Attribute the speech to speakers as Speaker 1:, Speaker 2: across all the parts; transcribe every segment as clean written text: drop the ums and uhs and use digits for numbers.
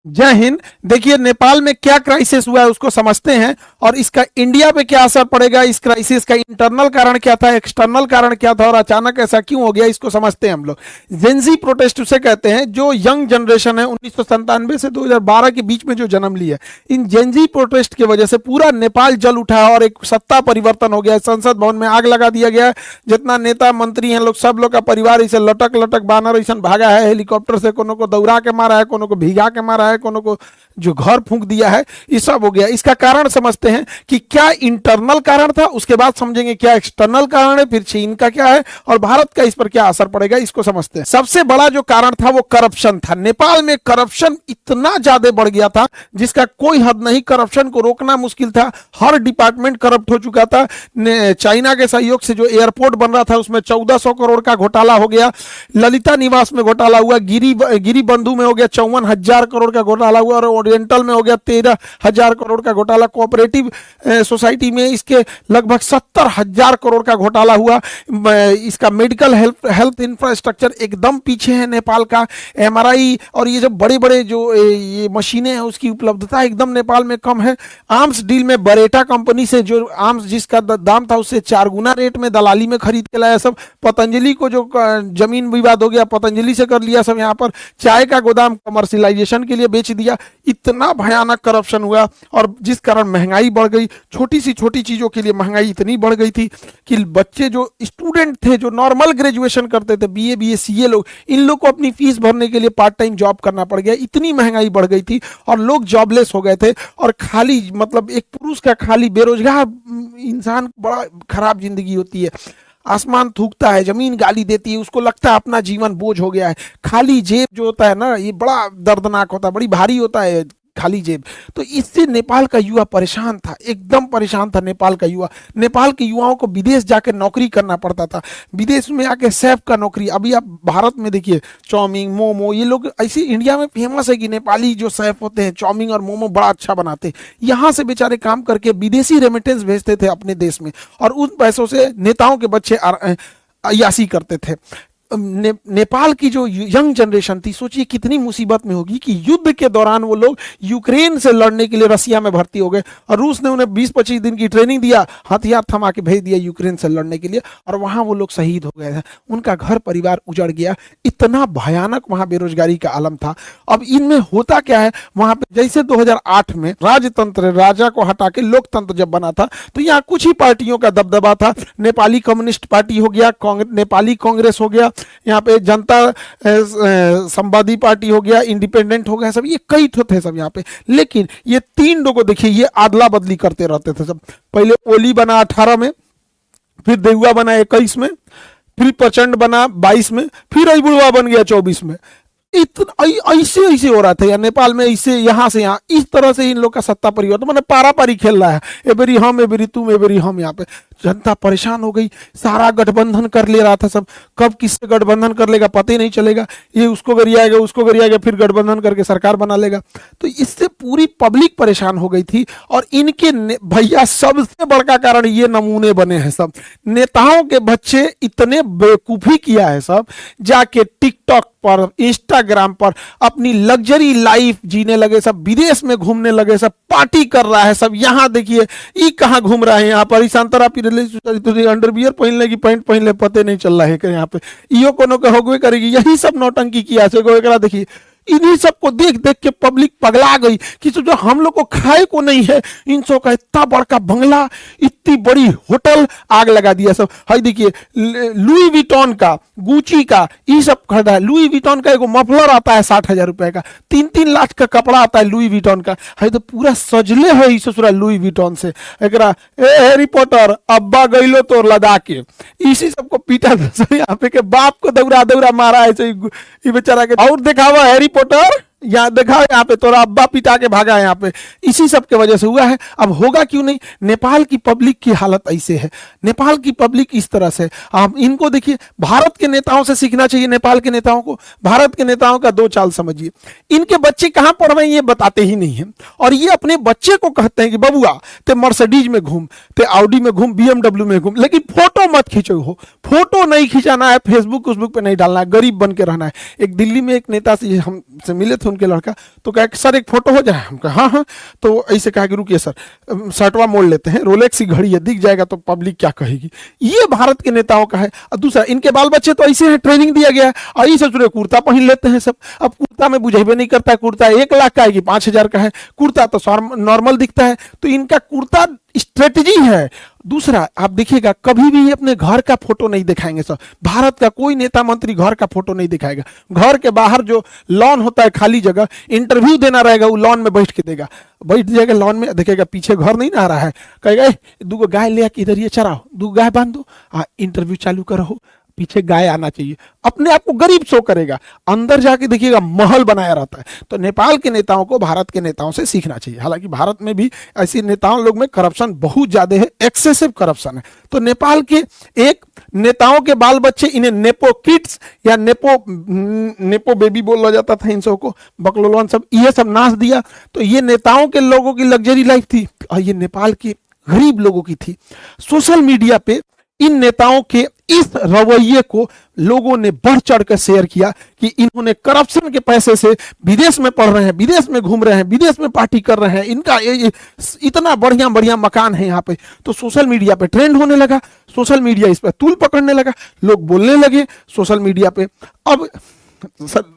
Speaker 1: जय हिंद। देखिए नेपाल में क्या क्राइसिस हुआ है उसको समझते हैं और इसका इंडिया पे क्या असर पड़ेगा। इस क्राइसिस का इंटरनल कारण क्या था, एक्सटर्नल कारण क्या था और अचानक ऐसा क्यों हो गया, इसको समझते हैं हम लोग। जेंजी प्रोटेस्ट उसे कहते हैं जो यंग जनरेशन है 1997 से 2012 के बीच में जो जन्म लिया। इन जेंजी प्रोटेस्ट की वजह से पूरा नेपाल जल उठा और एक सत्ता परिवर्तन हो गया। संसद भवन में आग लगा दिया गया। जितना नेता मंत्री हैं लोग, सब लोग का परिवार इसे लटक लटक बानर ऐसा भागा है, हेलीकॉप्टर से कोनो को दौड़ा के मारा है, कोनो को भिगा के मारा है, कोनो को जो घर फूंक दिया है, ये सब हो गया। इसका कारण समझते हैं कि क्या इंटरनल कारण था, उसके बाद समझेंगे क्या एक्सटर्नल कारण है, फिर चीन का क्या है और भारत का इस पर क्या असर पड़ेगा, इसको समझते हैं। सबसे बड़ा जो कारण था वो करप्शन था। नेपाल में करप्शन इतना ज्यादा बढ़ गया था जिसका कोई हद नहीं। करप्शन को रोकना मुश्किल था, हर डिपार्टमेंट करप्ट हो चुका था। चाइना के सहयोग से जो एयरपोर्ट बन रहा था उसमें 1400 करोड़ का घोटाला हो गया। ललिता निवास में घोटाला हुआ, गिरी बंधु में हो गया 54,000 करोड़ का घोटाला हुआ और ओरिएंटल में हो गया 13,000 करोड़ का घोटाला। कोऑपरेटिव सोसाइटी में इसके लगभग 70,000 करोड़ का घोटाला हुआ। इसका मेडिकल हेल्थ इंफ्रास्ट्रक्चर एकदम पीछे है नेपाल का। एमआरआई और ये जो बड़े बड़े जो ये मशीनें हैं उसकी उपलब्धता एकदम नेपाल में कम है। आर्म्स डील में बरेटा कंपनी से जो आर्म्स जिसका दाम था उससे 4 गुना रेट में दलाली में खरीद के लाया सब। पतंजलि को जो जमीन विवाद हो गया पतंजलि से कर लिया सब। यहाँ पर चाय का गोदाम कमर्शियलाइजेशन के लिए बेच दिया। इतना भयानक करप्शन हुआ और जिस कारण महंगाई बढ़ गई। छोटी सी छोटी चीजों के लिए महंगाई इतनी बढ़ गई थी कि बच्चे जो स्टूडेंट थे जो नॉर्मल ग्रेजुएशन करते थे, बीए बीए सीए लोग, इन लोग को अपनी फीस भरने के लिए पार्ट टाइम जॉब करना पड़ गया। इतनी महंगाई बढ़ गई थी और लोग जॉबलेस हो गए थे। और खाली मतलब एक पुरुष का खाली बेरोजगार इंसान बड़ा खराब जिंदगी होती है। आसमान थूकता है, जमीन गाली देती है, उसको लगता है अपना जीवन बोझ हो गया है। खाली जेब जो होता है ना ये बड़ा दर्दनाक होता है, बड़ी भारी होता है खाली जेब। तो इससे नेपाल का युवा परेशान था, एकदम परेशान था नेपाल का युवा। नेपाल के युवाओं को विदेश जाकर नौकरी करना पड़ता था, विदेश में आके शेफ का नौकरी। अभी आप भारत में देखिए चाउमीन मोमो, ये लोग ऐसे इंडिया में फेमस है कि नेपाली जो शेफ होते हैं चाउमीन और मोमो बड़ा अच्छा बनाते हैं। यहाँ से बेचारे काम करके विदेशी रेमिटेंस भेजते थे अपने देश में और उन पैसों से नेताओं के बच्चे अयासी करते थे। नेपाल की जो यंग जनरेशन थी सोचिए कितनी मुसीबत में होगी कि युद्ध के दौरान वो लोग यूक्रेन से लड़ने के लिए रसिया में भर्ती हो गए और रूस ने उन्हें 20-25 दिन की ट्रेनिंग दिया, हथियार थमा के भेज दिया यूक्रेन से लड़ने के लिए और वहां वो लोग शहीद हो गए थे। उनका घर परिवार उजड़ गया। इतना भयानक वहां बेरोजगारी का आलम था। अब इनमें होता क्या है, वहां पे जैसे 2008 में राजतंत्र, राजा को हटा के लोकतंत्र जब बना था तो यहाँ कुछ ही पार्टियों का दबदबा था। नेपाली कम्युनिस्ट पार्टी हो गया, नेपाली कांग्रेस हो गया, यहाँ पे जनता संवादी पार्टी हो गया, इंडिपेंडेंट हो गया, सब ये कई ठो थे सब यहाँ पे। लेकिन ये 3 लोगों देखिए ये आदला बदली करते रहते थे सब। पहले ओली बना 18 में, फिर देहुआ बना 21 में, फिर प्रचंड बना 22 में, फिर अबुढ़वा बन गया 24 में। इतना ऐसे ऐसे हो रहा था यार नेपाल में, ऐसे यहाँ से यहाँ इस तरह से इन लोग का सत्ता परिवर्तन मैंने पारा पारी खेल रहा है। एबेरी हम, एबेरी तुम, एबेरी हम। यहाँ पे जनता परेशान हो गई, सारा गठबंधन कर ले रहा था सब। कब किससे गठबंधन कर लेगा पता ही नहीं चलेगा, ये उसको गरियाएगा उसको गरियाएगा, फिर गठबंधन करके सरकार बना लेगा। तो इससे पूरी पब्लिक परेशान हो गई थी। और इनके भैया सबसे बड़का कारण ये नमूने बने हैं सब। नेताओं के बच्चे इतने बेवकूफी किया है सब, जाके टिकटॉक पर, इंस्टाग्राम पर अपनी लग्जरी लाइफ जीने लगे सब, विदेश में घूमने लगे सब, पार्टी कर रहा है सब। यहाँ देखिए ये कहाँ घूम रहा है, यहाँ पर ईशांतरा अंडरवियर पहन लेगी, पैंट पहन ले, पते नहीं चल रहा है कि यहाँ पे इो कोनो के होगवे करेगी। यही सब नौटंकी किया से देखिए। इन्हीं सबको देख देख के पब्लिक पगला गई कि जो हम लोग को खाए को नहीं है, इन सब का इतना बड़का बंगला, इतनी बड़ी होटल, आग लगा दिया सब। हाय देखिए लुई विटॉन का, गुची का, ये सब खरीदा है। लुई विटॉन का एगो मफलर आता है 60,000 रुपए का, 3-3 लाख का कपड़ा आता है लुई विटॉन का। हाय तो पूरा सजले है इस ससुरा लुई विटॉन से। एकरा हैरी पॉटर अब्बा गईलो तो लदा के इसी सबको पीटा यहाँ पे के बाप को दौड़ा दौड़ा मारा है ये बेचारा के। और दिखावा हैरी पॉटर यहाँ देखा, यहाँ पे तोरा अब्बा पिटा के भागा है यहाँ पे, इसी सब के वजह से हुआ है। अब होगा क्यों नहीं, नेपाल की पब्लिक की हालत ऐसे है, नेपाल की पब्लिक इस तरह से। आप इनको देखिए, भारत के नेताओं से सीखना चाहिए नेपाल के नेताओं को। भारत के नेताओं का 2 चाल समझिए। इनके बच्चे कहाँ पढ़ रहे हैं ये बताते ही नहीं है और ये अपने बच्चे को कहते हैं कि बबुआ ते मर्सिडीज में घूम, ते ऑडी में घूम, BMW में घूम, लेकिन फोटो मत खींचो हो। फोटो नहीं खिंचाना है, फेसबुक पे नहीं डालना है, गरीब बन के रहना है। एक दिल्ली में एक नेता से हमसे मिले थे, उनके लड़का, तो कहा कि सर एक फोटो हो जाए। हम कहा हाँ हाँ। तो ऐसे कहा कि रुकिए सर, शर्टवा मोड़ लेते हैं, रोलेक्स की घड़ी है, दिख जाएगा तो पब्लिक क्या कहेगी। ये भारत के नेताओं का है। और दूसरा, इनके बाल बच्चे तो ऐसे हैं, ट्रेनिंग दिया गया है, और ये ससुरे कुर्ता पहन लेते हैं सब। अब कुर्ता में बुझेबे नहीं करता, कुर्ता 1 लाख का है कि 5,000 का है, कुर्ता तो नॉर्मल दिखता है। तो इनका कुर्ता स्ट्रेटजी है। दूसरा, आप देखिएगा कभी भी अपने घर का फोटो नहीं दिखाएंगे सर, भारत का कोई नेता मंत्री घर का फोटो नहीं दिखाएगा। घर के बाहर जो लॉन होता है, खाली जगह, इंटरव्यू देना रहेगा, वो लॉन में बैठ के देगा, बैठ जाएगा लॉन में, देखेगा पीछे घर नहीं ना आ रहा है, कहेगा दूगो गाय ले आके इधर ये चराओ, दो गाय बांध दो, इंटरव्यू चालू करो, पीछे गाय आना चाहिए। अपने आप को गरीब शो करेगा, अंदर जाके देखिएगा महल बनाया रहता है। तो नेपाल के नेताओं को भारत के नेताओं से सीखना चाहिए। हालांकि भारत में भी ऐसे नेताओं लोग में करप्शन बहुत ज्यादा है, एक्सेसिव करप्शन है। तो नेपाल के एक नेताओं के बाल बच्चे, इन्हें नेपो किड्स या नेपो बेबी बोला जाता था इन सबको, बकलोलवन सब, ये सब नाच दिया। तो ये नेताओं के लोगों की लग्जरी लाइफ थी, और ये नेपाल के गरीब लोगों की थी। सोशल मीडिया पे इन नेताओं के इस रवैये को लोगों ने बढ़ चढ़ कर शेयर किया कि इन्होंने करप्शन के पैसे से विदेश में पढ़ रहे हैं, विदेश में घूम रहे हैं, विदेश में पार्टी कर रहे हैं, इनका इतना बढ़िया बढ़िया मकान है यहाँ पे। तो सोशल मीडिया पे ट्रेंड होने लगा, सोशल मीडिया इस पर तूल पकड़ने लगा, लोग बोलने लगे सोशल मीडिया पे। अब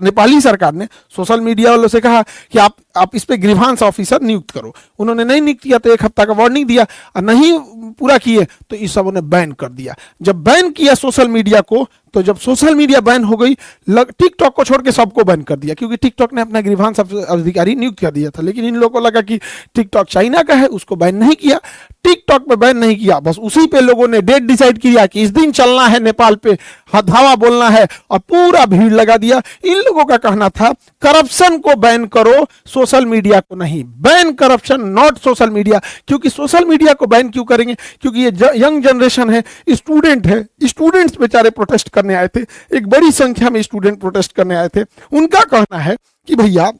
Speaker 1: नेपाली सरकार ने सोशल मीडिया वालों से कहा कि आप इस पे ग्रीवांस ऑफिसर नियुक्त करो। उन्होंने नहीं नियुक्त किया तो 1 हफ्ता का वार्निंग दिया, और नहीं पूरा किए तो इस सब ने बैन कर दिया। जब बैन किया सोशल मीडिया को, तो जब सोशल मीडिया बैन हो गई, टिकटॉक को छोड़ के सबको बैन कर दिया, क्योंकि टिकटॉक ने अपना ग्रीवांस अधिकारी नियुक्त कर दिया था। लेकिन इन लोगों को लगा कि टिकटॉक चाइना का है, उसको बैन नहीं किया, टिकटॉक पे बैन नहीं किया, बस उसी पे लोगों ने डेट डिसाइड किया कि इस दिन चलना है नेपाल पे, धावा बोलना है, और पूरा भीड़ लगा दिया। इन लोगों का कहना था करप्शन को बैन करो, सोशल मीडिया को नहीं। Ban corruption, not social media. क्योंकि सोशल मीडिया को बैन क्यों करेंगे? क्योंकि ये यंग जनरेशन है, स्टूडेंट है, स्टूडेंट्स बेचारे प्रोटेस्ट करने आए थे, एक बड़ी संख्या में स्टूडेंट प्रोटेस्ट करने आए थे। उनका कहना है कि भैया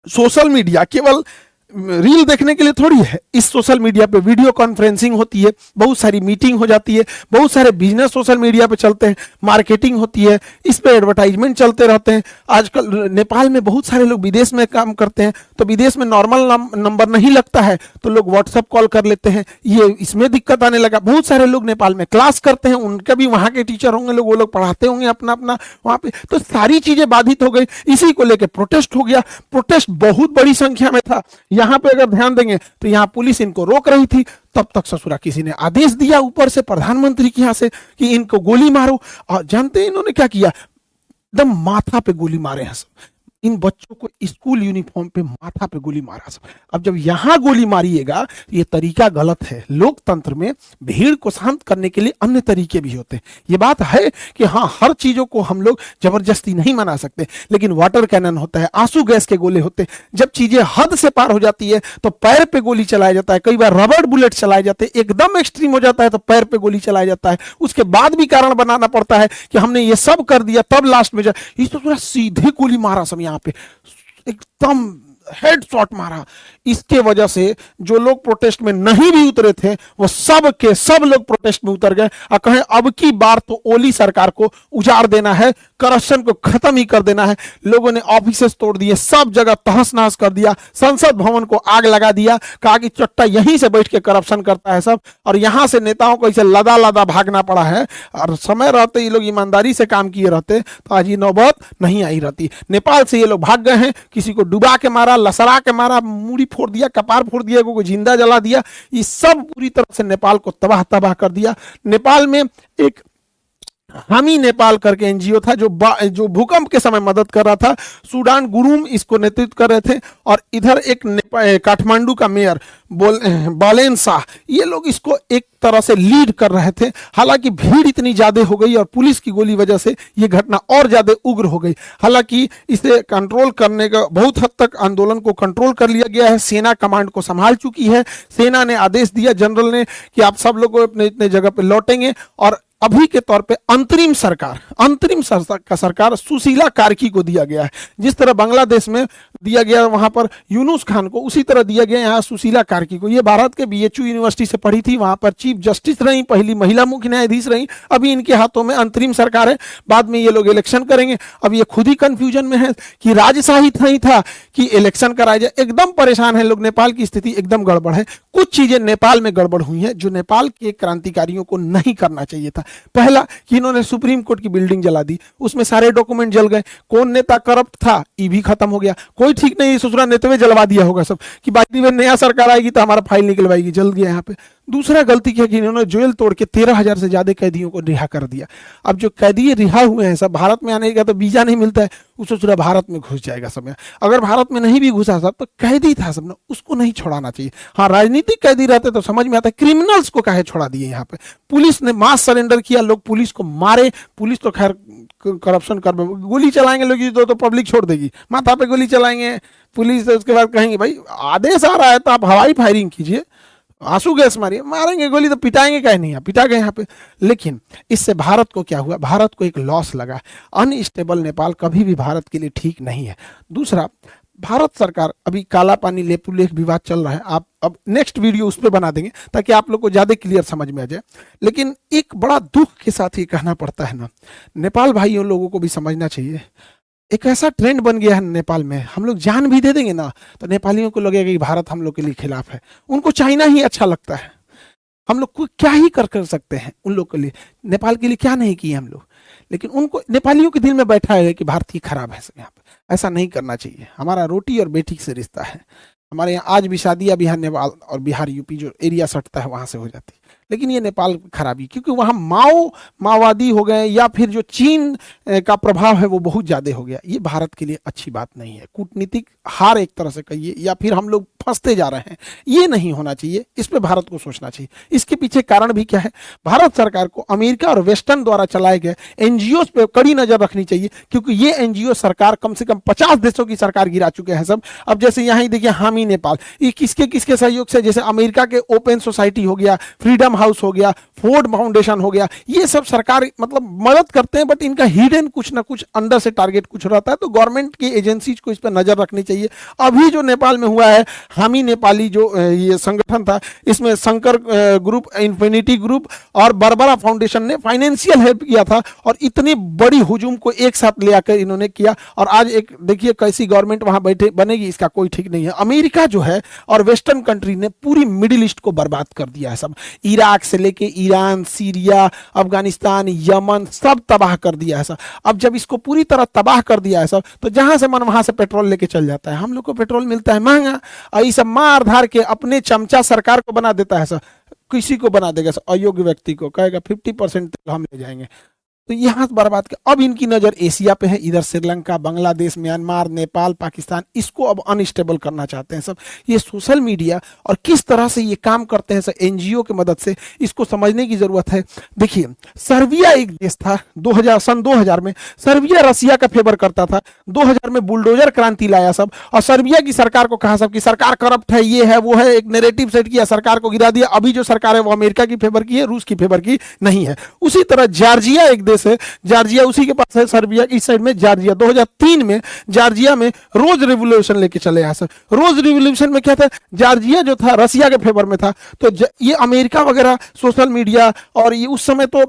Speaker 1: सोशल मीडिया केवल रील देखने के लिए थोड़ी है, इस सोशल मीडिया पे वीडियो कॉन्फ्रेंसिंग होती है, बहुत सारी मीटिंग हो जाती है, बहुत सारे बिजनेस सोशल मीडिया पे चलते हैं, मार्केटिंग होती है, इस पे एडवर्टाइजमेंट चलते रहते हैं। आजकल नेपाल में बहुत सारे लोग विदेश में काम करते हैं, तो विदेश में नॉर्मल नंबर नहीं लगता है, तो लोग व्हाट्सएप कॉल कर लेते हैं, ये इसमें दिक्कत आने लगा। बहुत सारे लोग नेपाल में क्लास करते हैं, उनके भी वहां के टीचर होंगे लोग, वो लोग पढ़ाते होंगे अपना अपना वहां पे, तो सारी चीजें बाधित हो गई। इसी को लेकर प्रोटेस्ट हो गया, प्रोटेस्ट बहुत बड़ी संख्या में था। यहाँ पे अगर ध्यान देंगे तो यहाँ पुलिस इनको रोक रही थी, तब तक ससुरा किसी ने आदेश दिया ऊपर से, प्रधानमंत्री के यहाँ से, कि इनको गोली मारो। और जानते हैं इन्होंने क्या किया? एकदम माथा पे गोली मारे हैं सब, इन बच्चों को स्कूल यूनिफॉर्म पे माथा पे गोली मारा सब। अब जब यहां गोली मारिएगा तो ये तरीका गलत है। लोकतंत्र में भीड़ को शांत करने के लिए अन्य तरीके भी होते हैं। ये बात है कि हाँ, हर चीजों को हम लोग जबरदस्ती नहीं मना सकते, लेकिन वाटर कैनन होता है, आंसू गैस के गोले होते हैं। जब चीजें हद से पार हो जाती है तो पैर पे गोली चलाया जाता है, कई बार रबड़ बुलेट चलाए जाते हैं, एकदम एक्सट्रीम हो जाता है तो पैर पे गोली चलाया जाता है। उसके बाद भी कारण बनाना पड़ता है कि हमने ये सब कर दिया, तब लास्ट में इस तो पूरा सीधे गोली मारा सब, यहाँ पे एकदम हेड शॉट मारा। इसके वजह से जो लोग प्रोटेस्ट में नहीं भी उतरे थे वो सब के सब लोग प्रोटेस्ट में उतर गए और कहें अब की बार तो ओली सरकार को उजाड़ देना है, करप्शन को खत्म ही कर देना है। लोगों ने ऑफिसेस तोड़ दिए, सब जगह तहस नहस कर दिया, संसद भवन को आग लगा दिया, कहा कि चट्टा यहीं से बैठ के करप्शन करता है सब, और यहां से नेताओं को इसे लदा लदा भागना पड़ा है। और समय रहते ये लोग ईमानदारी से काम किए रहते तो आज ये नौबत नहीं आई रहती। नेपाल से ये लोग भाग गए हैं, किसी को डुबा के मारा, लसड़ा के मारा, मूड़ी फोड़ दिया, कपार फोड़ दिया, को जिंदा जला दिया। ये सब पूरी तरह से नेपाल को तबाह तबाह कर दिया। नेपाल में एक हामी नेपाल करके एनजीओ था जो भूकंप के समय मदद कर रहा था, सूडान गुरुम इसको नेतृत्व कर रहे थे, और इधर एक काठमांडू का मेयर बालेन शाह, ये लोग इसको एक तरह से लीड कर रहे थे। हालांकि भीड़ इतनी ज्यादा हो गई और पुलिस की गोली वजह से ये घटना और ज्यादा उग्र हो गई। हालांकि इसे कंट्रोल करने का बहुत हद तक आंदोलन को कंट्रोल कर लिया गया है, सेना कमांड को संभाल चुकी है। सेना ने आदेश दिया जनरल ने कि आप सब लोग अपने इतने जगह पे लौटेंगे, और अभी के तौर पे अंतरिम सरकार सुशीला कार्की को दिया गया है। जिस तरह बांग्लादेश में दिया गया वहां पर यूनुस खान को, उसी तरह दिया गया यहाँ सुशीला कार्की को। ये भारत के बीएचयू यूनिवर्सिटी से पढ़ी थी, वहां पर चीफ जस्टिस रही, पहली महिला मुख्य न्यायाधीश रही। अभी इनके हाथों में अंतरिम सरकार है, बाद में ये लोग इलेक्शन करेंगे। अब ये खुद ही कंफ्यूजन में है कि राजशाही नहीं था कि इलेक्शन कराया जाए, एकदम परेशान है लोग। नेपाल की स्थिति एकदम गड़बड़ है। कुछ चीजें नेपाल में गड़बड़ हुई हैं जो नेपाल के क्रांतिकारियों को नहीं करना चाहिए था। पहला कि इन्होंने सुप्रीम कोर्ट की बिल्डिंग जला दी, उसमें सारे डॉक्यूमेंट जल गए। कौन नेता करप्ट था ये भी खत्म हो गया, कोई ठीक नहीं, ससुरा नेता में जलवा दिया होगा सब कि बाकी में नया सरकार आएगी तो हमारा फाइल निकलवाएगी, जल गया यहाँ पे। दूसरा गलती क्या कि इन्होंने जेल तोड़ के 13,000 से ज्यादा कैदियों को रिहा कर दिया। अब जो कैदी रिहा हुए हैं सब, भारत में आने का तो वीजा नहीं मिलता है, उसको पूरा भारत में घुस जाएगा सब। अगर भारत में नहीं भी घुसा सब तो कैदी था सब, उसको नहीं छोड़ाना चाहिए। हाँ, राजनीतिक कैदी रहते तो समझ में आता है, क्रिमिनल्स को काहे छोड़ा दिए यहाँ पे। पुलिस ने मास सरेंडर किया, लोग पुलिस को मारे। पुलिस तो खैर करप्शन कर, गोली चलाएंगे लोग तो पब्लिक छोड़ देगी, माथा पे गोली चलाएंगे पुलिस, उसके बाद कहेंगे भाई आदेश आ रहा है तो आप हवाई फायरिंग कीजिए, आंसू गैस मारिए, मारेंगे गोली तो पिटाएंगे कहीं नहीं, पिटा गए यहाँ पे। लेकिन इससे भारत को क्या हुआ, भारत को एक लॉस लगा। अनस्टेबल नेपाल कभी भी भारत के लिए ठीक नहीं है। दूसरा, भारत सरकार, अभी काला पानी लेपुलेख विवाद चल रहा है, आप अब नेक्स्ट वीडियो उस पर बना देंगे ताकि आप लोग को ज्यादा क्लियर समझ में आ जाए। लेकिन एक बड़ा दुख के साथ ये कहना पड़ता है ना, नेपाल भाइयों लोगों को भी समझना चाहिए, एक ऐसा ट्रेंड बन गया है नेपाल में, हम लोग जान भी दे देंगे ना तो नेपालियों को लगेगा कि भारत हम लोग के लिए खिलाफ है। उनको चाइना ही अच्छा लगता है, हम लोग को क्या ही कर सकते हैं उन लोग के लिए, नेपाल के लिए क्या नहीं किए हम लोग। लेकिन उनको, नेपालियों के दिल में बैठा है कि भारत ही खराब है यहाँ पे। ऐसा नहीं करना चाहिए। हमारा रोटी और बेटी से रिश्ता है। हमारे यहाँ आज भी शादियां बिहार नेपाल और बिहार यूपी जो एरिया सटता है वहां से हो जाती है। लेकिन ये नेपाल की खराबी, क्योंकि वहाँ माओवादी हो गए या फिर जो चीन का प्रभाव है वो बहुत ज़्यादा हो गया। ये भारत के लिए अच्छी बात नहीं है। कूटनीतिक हार एक तरह से कहिए, या फिर हम लोग फंसते जा रहे हैं, ये नहीं होना चाहिए। इस पे भारत को सोचना चाहिए। इसके पीछे कारण भी क्या है, भारत सरकार को अमेरिका और वेस्टर्न द्वारा चलाए गए एनजीओ पे कड़ी नजर रखनी चाहिए, क्योंकि ये एनजीओ सरकार कम से कम 50 देशों की सरकार गिरा चुके हैं सब। अब जैसे यहाँ ही देखिए हामी नेपाल, ये किसके किसके सहयोग से, जैसे अमेरिका के ओपन सोसाइटी हो गया, फ्रीडम हाउस हो गया, फोर्ड फाउंडेशन हो गया, ये सब सरकार मतलब मदद करते हैं, बट इनका हिडन कुछ ना कुछ अंदर से टारगेट कुछ रहता है। तो गवर्नमेंट की एजेंसीज को इस पर नजर रखनी चाहिए। अभी जो नेपाल में हुआ है, हामी नेपाली जो ये संगठन था, इसमें शंकर ग्रुप, इन्फिनिटी ग्रुप और बरबरा फाउंडेशन ने फाइनेंशियल हेल्प किया था, और इतनी बड़ी हुजूम को एक साथ ले आकर इन्होंने किया। और आज एक देखिए कैसी गवर्नमेंट वहां बैठे बनेगी, इसका कोई ठीक नहीं है। अमेरिका जो है और वेस्टर्न कंट्री ने पूरी मिडिल ईस्ट को बर्बाद कर दिया है सब, इराक से लेके ईरान, सीरिया, अफगानिस्तान, यमन, सब तबाह कर दिया है सब। अब जब इसको पूरी तरह तबाह कर दिया है सब, तो जहां से मन वहां से पेट्रोल लेके चल जाता है। हम लोग को पेट्रोल मिलता है महंगा, और ये सब मार धार के अपने चमचा सरकार को बना देता है सब। किसी को बना देगा सब, अयोग्य व्यक्ति को कहेगा 50% हम ले जाएंगे, तो यहाँ बर्बाद के। अब इनकी नजर एशिया पे है, इधर श्रीलंका, बांग्लादेश, म्यांमार, नेपाल, पाकिस्तान, इसको अब अनस्टेबल करना चाहते हैं सब। ये सोशल मीडिया और किस तरह से ये काम करते हैं सब एनजीओ की मदद से, इसको समझने की जरूरत है। देखिए, सर्बिया एक देश था, सन 2000 में सर्बिया रसिया का फेवर करता था। 2000 में बुलडोजर क्रांति लाया सब, और सर्बिया की सरकार को कहा सब कि सरकार करप्ट है, ये है वो है, एक नैरेटिव सेट किया, सरकार को गिरा दिया। अभी जो सरकार है वो अमेरिका की फेवर की है, रूस की फेवर की नहीं है। उसी तरह जॉर्जिया एक देश है, जॉर्जिया उसी के पास है, सर्बिया की साइड में जॉर्जिया। 2003 में जॉर्जिया में रोज रेवोल्यूशन लेके चले आए सर। रोज रेवोल्यूशन में क्या था, जॉर्जिया जो था रसिया के फेवर में था, तो ये अमेरिका वगैरह सोशल मीडिया, और ये उस समय तो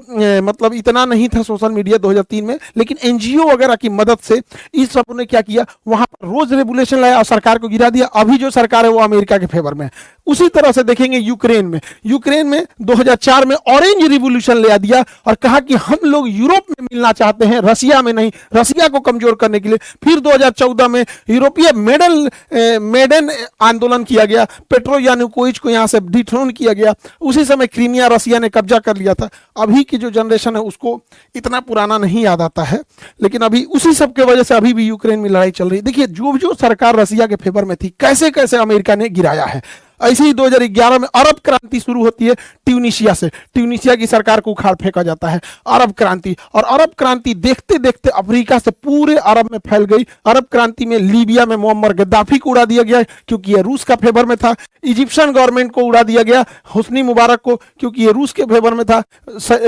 Speaker 1: मतलब इतना नहीं था सोशल मीडिया 2003 में, लेकिन एनजीओ वगैरह की मदद से इस सब ने क्या किया, वहां पर रोज रेवोल्यूशन लाया और सरकार को गिरा दिया। अभी जो सरकार है वो अमेरिका के फेवर में है। उसी तरह से देखेंगे यूक्रेन में 2004 में ऑरेंज रिवोल्यूशन ले दिया और कहा कि हम लोग यूरोप में मिलना चाहते हैं, रसिया में नहीं, रसिया को कमजोर करने के लिए। फिर 2014 में यूरोपीय मेडन आंदोलन किया गया, पेट्रो यानुकोविच को यहां से डिथ्रोन किया गया। उसी समय क्रीमिया रसिया ने कब्जा कर लिया था। अभी की जो जनरेशन है उसको इतना पुराना नहीं याद आता है, लेकिन अभी उसी सब के वजह से अभी भी यूक्रेन में लड़ाई चल रही है। देखिए, जो जो सरकार रसिया के फेवर में थी, कैसे कैसे अमेरिका ने गिराया है। ऐसे ही 2011 में अरब क्रांति शुरू होती है ट्यूनीशिया से, ट्यूनीशिया की सरकार को उखाड़ फेंका जाता है, अरब क्रांति। और अरब क्रांति देखते देखते अफ्रीका से पूरे अरब में फैल गई। अरब क्रांति में लीबिया में मुअम्मर गद्दाफी को उड़ा दिया गया क्योंकि ये रूस का फेवर में था। इजिप्शियन गवर्नमेंट को उड़ा दिया गया, हुस्नी मुबारक को, क्योंकि ये रूस के फेवर में था।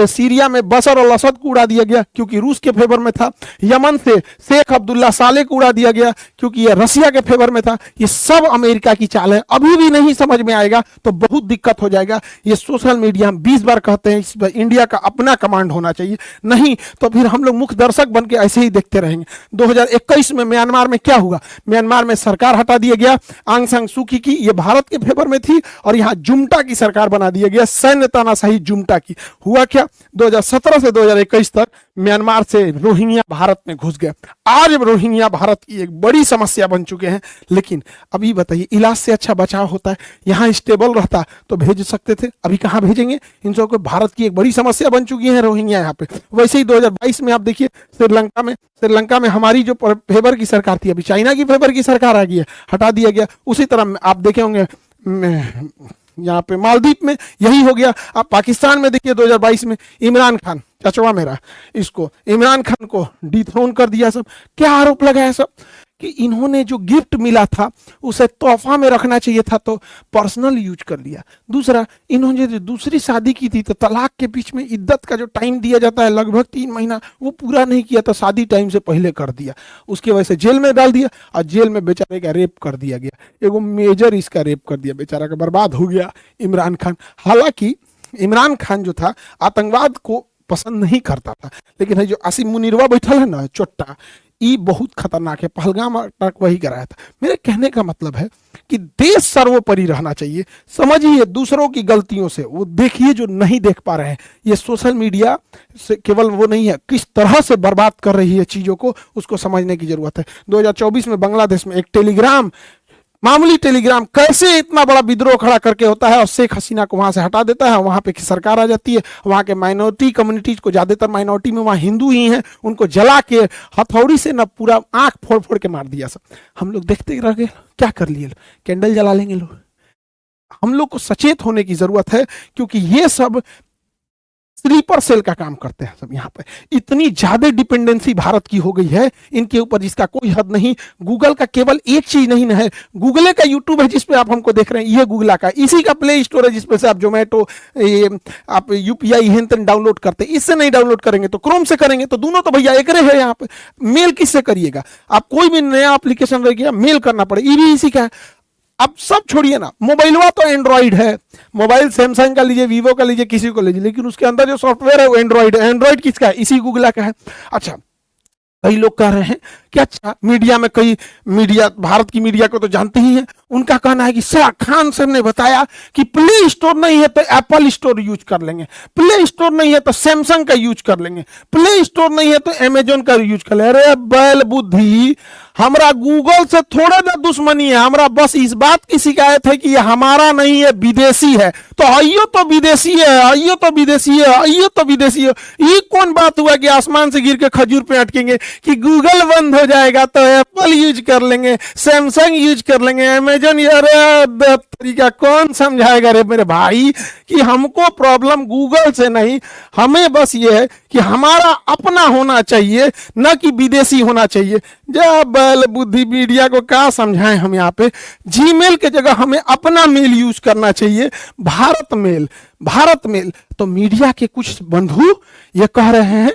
Speaker 1: सीरिया में बशर अल असद को उड़ा दिया गया क्योंकि रूस के फेवर में था। यमन से शेख अब्दुल्ला साले को उड़ा दिया गया क्योंकि ये रसिया के फेवर में था। ये सब अमेरिका की चाल है। अभी भी नहीं समझ में आएगा तो बहुत दिक्कत हो जाएगा। ये सोशल मीडिया हम 20 बार कहते हैं, इस पर इंडिया का अपना कमांड होना चाहिए, नहीं तो फिर हम लोग मुख्य दर्शक बन के ऐसे ही देखते रहेंगे। 2021 में म्यांमार में क्या हुआ? म्यांमार में सरकार हटा दिया गया आंग सान सू की, ये भारत के फेवर में थी, और यहां जुम्टा की सरकार बना दिया गया, सैन्य तानाशाही जुम्टा की। हुआ क्या? 2017 से 2021 तक म्यांमार से रोहिंग्या भारत में घुस गए। आज रोहिंग्या भारत की एक बड़ी समस्या बन चुके हैं। लेकिन अभी बताइए, इलाज से अच्छा बचाव होता है। यहाँ स्टेबल रहता तो भेज सकते थे, अभी कहाँ भेजेंगे? इन सबको भारत की एक बड़ी समस्या बन चुकी है रोहिंग्या यहाँ पे। वैसे ही 2022 में आप देखिए श्रीलंका में हमारी जो फेवर की सरकार थी, अभी चाइना की फेवर की सरकार आ गई है, हटा दिया गया। उसी तरह आप देखे होंगे यहाँ पे मालदीव में यही हो गया। आप पाकिस्तान में देखिए 2022 में इमरान खान, चचवा मेरा, इसको इमरान खान को डिथ्रोन कर दिया। सब क्या आरोप लगाया? सब कि इन्होंने जो गिफ्ट मिला था उसे तोहफा में रखना चाहिए था तो पर्सनल यूज कर लिया। दूसरा, इन्होंने जो दूसरी शादी की थी तो तलाक के बीच में इद्दत का जो टाइम दिया जाता है लगभग 3 महीना, वो पूरा नहीं किया तो शादी टाइम से पहले कर दिया। उसकी वजह से जेल में डाल दिया और जेल में बेचारे का रेप कर दिया गया। एगो मेजर इसका रेप कर दिया, बेचारा का बर्बाद हो गया इमरान खान। हालांकि इमरान खान जो था आतंकवाद को पसंद नहीं करता था, लेकिन है जो आसिम मुनीरवा बैठल है ना चोट्टा, ये बहुत खतरनाक है। पहलगाम अटैक वही कराया था। मेरे कहने का मतलब है कि देश सर्वोपरि रहना चाहिए। समझिए दूसरों की गलतियों से, वो देखिए जो नहीं देख पा रहे हैं। ये सोशल मीडिया से केवल वो नहीं है, किस तरह से बर्बाद कर रही है चीजों को, उसको समझने की जरूरत है। 2024 में बांग्लादेश में एक टेलीग्राम, मामूली टेलीग्राम कैसे इतना बड़ा विद्रोह खड़ा करके होता है और शेख हसीना को वहां से हटा देता है। वहां पे सरकार आ जाती है, वहां के माइनॉरिटी कम्युनिटीज को, ज्यादातर माइनॉरिटी में वहां हिंदू ही हैं, उनको जला के हथौड़ी से ना पूरा आंख फोड़ फोड़ के मार दिया। सब हम लोग देखते रह गए। क्या कर लिए? कैंडल जला लेंगे लोग। हम लोग को सचेत होने की जरूरत है क्योंकि ये सब स्लीपर सेल का काम करते हैं सब। यहाँ पे इतनी ज्यादा डिपेंडेंसी भारत की हो गई है इनके ऊपर जिसका कोई हद नहीं। गूगल का केवल एक चीज नहीं है, गूगल का यूट्यूब है जिसपे आप हमको देख रहे हैं, ये गूगल का, इसी का प्ले स्टोर है जिसपे से आप जोमेटो, आप यूपीआई हेन डाउनलोड करते। इससे नहीं डाउनलोड करेंगे तो क्रोम से करेंगे, तो दोनों तो भैया एक है। यहाँ पे मेल किससे करिएगा आप? कोई भी नया एप्लीकेशन रह गया मेल करना पड़े, ये भी इसी का है। अब सब छोड़िए ना, मोबाइलवा तो एंड्रॉइड है, मोबाइल सैमसंग का लीजिए, वीवो का लीजिए, किसी को लीजिए, लेकिन उसके अंदर जो सॉफ्टवेयर है वो एंड्रॉइड है। एंड्रॉइड किसका है? इसी गूगल का है। अच्छा, कई लोग कह रहे हैं कि अच्छा मीडिया में, कई मीडिया, भारत की मीडिया को तो जानते ही हैं, उनका कहना है कि सर खान सर ने बताया कि प्ले स्टोर नहीं है तो एप्पल स्टोर यूज कर लेंगे, प्ले स्टोर नहीं है तो सैमसंग का यूज कर लेंगे, प्ले स्टोर नहीं है तो अमेजोन का यूज कर लेंगे। अरे बैल बुद्धि, हमरा गूगल से थोड़ा ना दुश्मनी है, हमरा बस इस बात की शिकायत है कि ये हमारा नहीं है, विदेशी है। तो आइयो तो विदेशी है, आइयो तो विदेशी है, आइयो तो विदेशी है। ये कौन बात हुआ कि आसमान से गिर के खजूर पे अटकेंगे कि गूगल बंद हो जाएगा तो एप्पल यूज कर लेंगे, सैमसंग यूज कर लेंगे, अमेजन। अरे तरीका कौन समझाएगा रे मेरे भाई कि हमको प्रॉब्लम गूगल से नहीं, हमें बस ये है कि हमारा अपना होना चाहिए, न कि विदेशी होना चाहिए। जब बैल बुद्धि मीडिया को क्या समझाएं हम? यहाँ पे जीमेल के जगह हमें अपना मेल यूज करना चाहिए, भारत मेल, भारत मेल। तो मीडिया के कुछ बंधु ये कह रहे हैं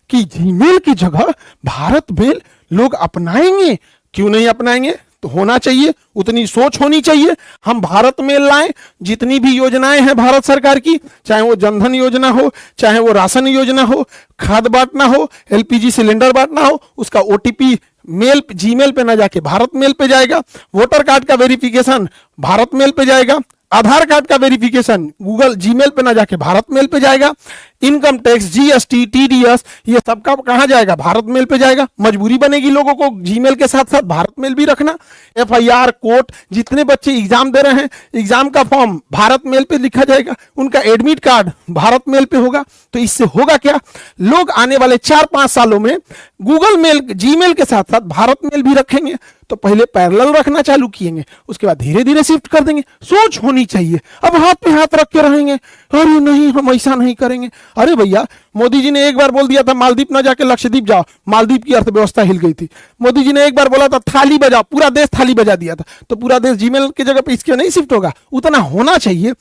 Speaker 1: कि जीमेल की जगह भारत मेल लोग अपनाएंगे। क्यों नहीं अपनाएंगे? तो होना चाहिए, उतनी सोच होनी चाहिए। हम भारत मेल लाएं, जितनी भी योजनाएं हैं भारत सरकार की, चाहे वो जनधन योजना हो, चाहे वो राशन योजना हो, खाद बांटना हो, एलपीजी सिलेंडर बांटना हो, उसका ओटीपी मेल जीमेल पे ना जाके भारत मेल पे जाएगा। वोटर कार्ड का वेरिफिकेशन भारत मेल पे जाएगा। आधार कार्ड का वेरिफिकेशन गूगल जीमेल पे ना जाके भारत मेल पे जाएगा। इनकम टैक्स, जीएसटी, टीडीएस, ये सबका कहां जाएगा? भारत मेल पे जाएगा। मजबूरी बनेगी लोगों को जीमेल के साथ साथ भारत मेल भी रखना। एफआईआर, कोर्ट, जितने बच्चे एग्जाम दे रहे हैं, एग्जाम का फॉर्म भारत मेल पे लिखा जाएगा, उनका एडमिट कार्ड भारत मेल पे होगा। तो इससे होगा क्या? लोग आने वाले 4-5 सालों में गूगल मेल, जीमेल के साथ साथ भारत मेल भी रखेंगे। तो पहले पैरेलल रखना चालू किएंगे, उसके बाद धीरे धीरे शिफ्ट कर देंगे। सोच होनी चाहिए। अब हाथ पे हाथ रख के रहेंगे, अरे नहीं हम ऐसा नहीं करेंगे। अरे भैया, मोदी जी ने एक बार बोल दिया था मालदीप ना जाके लक्षद्वीप जाओ, मालदीप की अर्थव्यवस्था हिल गई थी। मोदी जी ने एक बार बोला था थाली बजाओ, पूरा देश थाली बजा दिया था। तो पूरा देश जीमेल की जगह पे इसके नहीं शिफ्ट होगा? उतना होना चाहिए।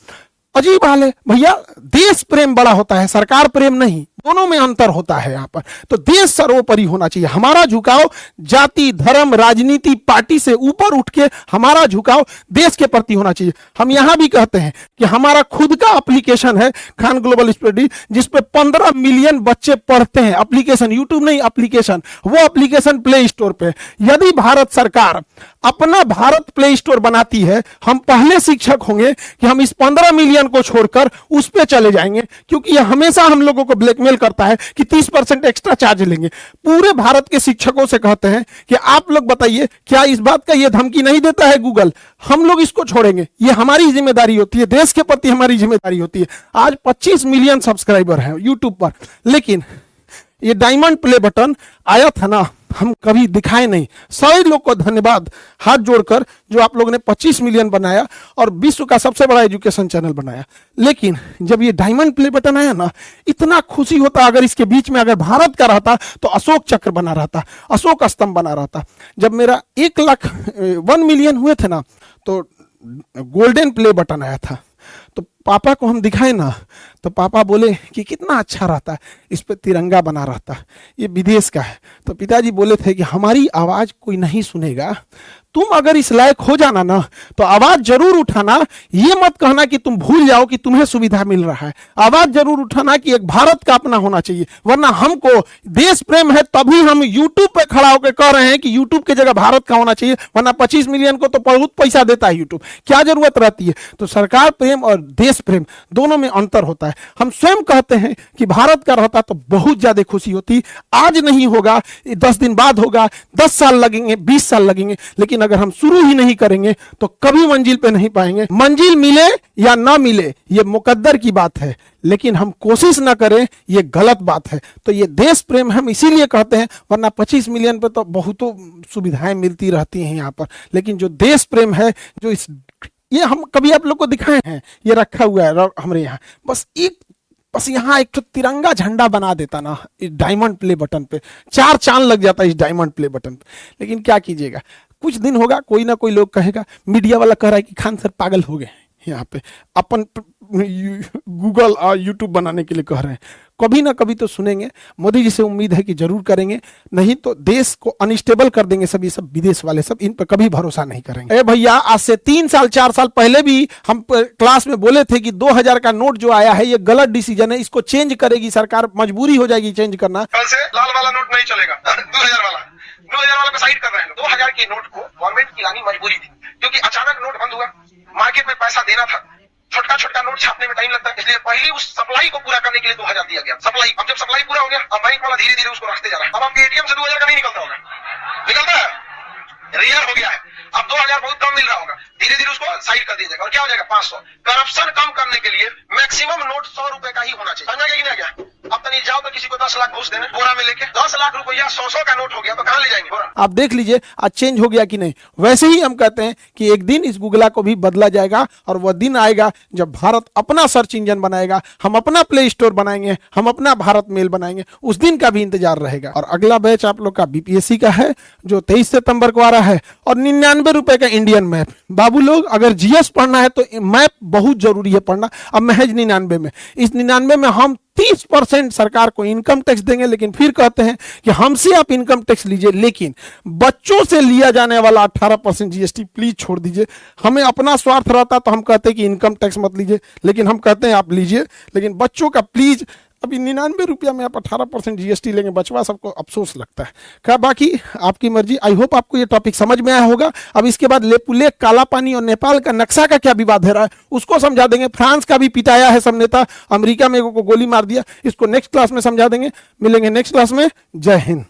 Speaker 1: अजीब हाल है भैया। देश प्रेम बड़ा होता है, सरकार प्रेम नहीं, दोनों में अंतर होता है यहाँ पर। तो देश सर्वोपरि होना चाहिए। हमारा झुकाव जाति धर्म राजनीति पार्टी से ऊपर उठ के हमारा झुकाव देश के प्रति होना चाहिए। हम यहाँ भी कहते हैं कि हमारा खुद का एप्लीकेशन है खान ग्लोबल स्टडी, जिसपे 15 मिलियन बच्चे पढ़ते हैं। एप्लीकेशन, यूट्यूब नहीं, एप्लीकेशन। वो एप्लीकेशन प्ले स्टोर पे। यदि भारत सरकार अपना भारत प्ले स्टोर बनाती है, हम पहले शिक्षक होंगे कि हम इस 15 मिलियन को छोड़कर उस पे चले जाएंगे, क्योंकि यह हमेशा हम लोगों को ब्लैकमेल करता है कि 30% एक्स्ट्रा चार्ज लेंगे। पूरे भारत के शिक्षकों से कहते हैं कि आप लोग बताइए, क्या इस बात का यह धमकी नहीं देता है गूगल? हम लोग इसको छोड़ेंगे, ये हमारी जिम्मेदारी होती है, देश के प्रति हमारी जिम्मेदारी होती है। आज 25 मिलियन सब्सक्राइबर हैं यूट्यूब पर, लेकिन ये डायमंड प्ले बटन आया था ना, हम कभी दिखाए नहीं। सभी लोग को धन्यवाद हाथ जोड़कर जो आप लोगों ने 25 मिलियन बनाया और विश्व का सबसे बड़ा एजुकेशन चैनल बनाया। लेकिन जब ये डायमंड प्ले बटन आया ना, इतना खुशी होता। अगर इसके बीच में अगर भारत का रहता तो अशोक चक्र बना रहता, अशोक स्तंभ बना रहता। जब मेरा 1 मिलियन हुए थे ना, तो गोल्डन प्ले बटन आया था। तो पापा को हम दिखाए ना, तो पापा बोले कि कितना अच्छा रहता है, इस पे तिरंगा बना रहता, ये विदेश का है। तो पिताजी बोले थे कि हमारी आवाज कोई नहीं सुनेगा, तुम अगर इस लायक हो जाना ना तो आवाज जरूर उठाना। ये मत कहना कि तुम भूल जाओ कि तुम्हें सुविधा मिल रहा है। आवाज जरूर उठाना कि एक भारत का अपना होना चाहिए। वरना हमको देश प्रेम है तभी हम यूट्यूब पे खड़ा होकर कह रहे हैं कि यूट्यूब की जगह भारत का होना चाहिए। वरना 25 मिलियन को तो बहुत पैसा देता है यूट्यूब, क्या जरूरत रहती है? तो सरकार प्रेम और देश प्रेम दोनों में अंतर होता है। हम स्वयं कहते हैं कि भारत का रहता तो बहुत ज्यादा खुशी होती। आज नहीं होगा, 10 दिन बाद होगा, 10 साल लगेंगे, 20 साल लगेंगे, लेकिन अगर हम शुरू ही नहीं करेंगे तो कभी मंजिल पे नहीं पाएंगे। मंजिल मिले या ना मिले ये मुकद्दर की बात है, लेकिन हम कोशिश ना करें ये गलत बात है। तो ये देश प्रेम हम इसीलिए कहते हैं, वरना 25 मिलियन पे तो बहुतों सुविधाएं मिलती रहती हैं यहाँ पर। लेकिन जो देश प्रेम है, जो इस ये हम कभी आप लोग को दिखाए हैं, ये रखा हुआ है हमारे यहाँ। बस यहाँ एक तो तिरंगा झंडा बना देता ना इस डायमंड प्ले बटन पे, 4 चांद लग जाता इस डायमंड प्ले बटन पे। लेकिन क्या कीजिएगा, कुछ दिन होगा कोई ना कोई लोग कहेगा, मीडिया वाला कह रहा है कि खान सर पागल हो गए यहाँ पे, अपन गूगल और यूट्यूब बनाने के लिए कह रहे हैं। कभी ना कभी तो सुनेंगे। मोदी जी से उम्मीद है कि जरूर करेंगे, नहीं तो देश को अनस्टेबल कर देंगे सब। ये सब विदेश वाले सब, इन पर कभी भरोसा नहीं करेंगे। भैया, आज से 3 साल 4 साल पहले भी हम क्लास में बोले थे कि 2000 का नोट जो आया है ये गलत डिसीजन है, इसको चेंज करेगी सरकार, मजबूरी हो जाएगी चेंज करना।
Speaker 2: कल से लाल वाला नोट नहीं चलेगा, 2000 वाला को साइड कर रहे हैं। 2000 के नोट को गवर्नमेंट की लानी मजबूरी थी, क्योंकि अचानक नोट बंद हुआ, मार्केट में पैसा देना था, छोटा नोट छापने में टाइम लगता है, इसलिए पहले उस सप्लाई को पूरा करने के लिए 2000 दिया गया। सप्लाई, अब जब सप्लाई पूरा हो गया, अब बैंक वाला धीरे धीरे उसको रखते जा रहा है। अब आपके एटीएम से 2000 का नहीं निकलता होगा, निकलता है, रेयर हो गया है। अब 2000 बहुत कम मिल रहा होगा, धीरे धीरे उसको साइड कर दिया जाएगा। और क्या हो जाएगा, 500। करप्शन कम करने के लिए मैक्सिमम नोट 100 रुपए का ही होना चाहिए। समझा गया कि नहीं? गया अब तो नहीं जाओ तो किसी को 10 लाख घूस देने बोरा में लेके, 10 लाख रुपया 100 का नोट हो गया तो कहां ले जाएंगे बोरा?
Speaker 1: आप देख लीजिए आज चेंज हो गया कि नहीं। वैसे ही हम कहते हैं कि एक दिन इस गूगला को भी बदला जाएगा, और वह दिन आएगा जब भारत अपना सर्च इंजन बनाएगा, हम अपना प्ले स्टोर बनाएंगे, हम अपना भारत मेल बनाएंगे। उस दिन का भी इंतजार रहेगा। और अगला बैच आप लोग का बीपीएससी का है, जो 23 सितंबर को आ रहा है, और 99 रुपए का इंडियन मैप। बाबू लोग, अगर जीएस पढ़ना है तो मैप बहुत जरूरी है पढ़ना। अब महज 99 में, इस 99 में हम 30% सरकार को इनकम टैक्स देंगे, लेकिन फिर कहते हैं कि हमसे आप इनकम टैक्स लीजिए, लेकिन बच्चों से लिया जाने वाला 18% जीएसटी प्लीज छोड़ दीजिए। हमें अपना स्वार्थ रहता तो हम कहते हैं कि इनकम टैक्स मत लीजिए, लेकिन हम कहते हैं आप लीजिए, लेकिन बच्चों का प्लीज। अभी 99 रुपया में आप 18% जीएसटी लेंगे, बचवा सबको अफसोस लगता है। क्या बाकी आपकी मर्जी। आई होप आपको ये टॉपिक समझ में आया होगा। अब इसके बाद लेपुलेख, काला पानी और नेपाल का नक्शा का क्या विवाद है रहा है उसको समझा देंगे। फ्रांस का भी पिटाया है सब नेता, अमेरिका में को गोली मार दिया, इसको नेक्स्ट क्लास में समझा देंगे। मिलेंगे नेक्स्ट क्लास में। जय हिंद।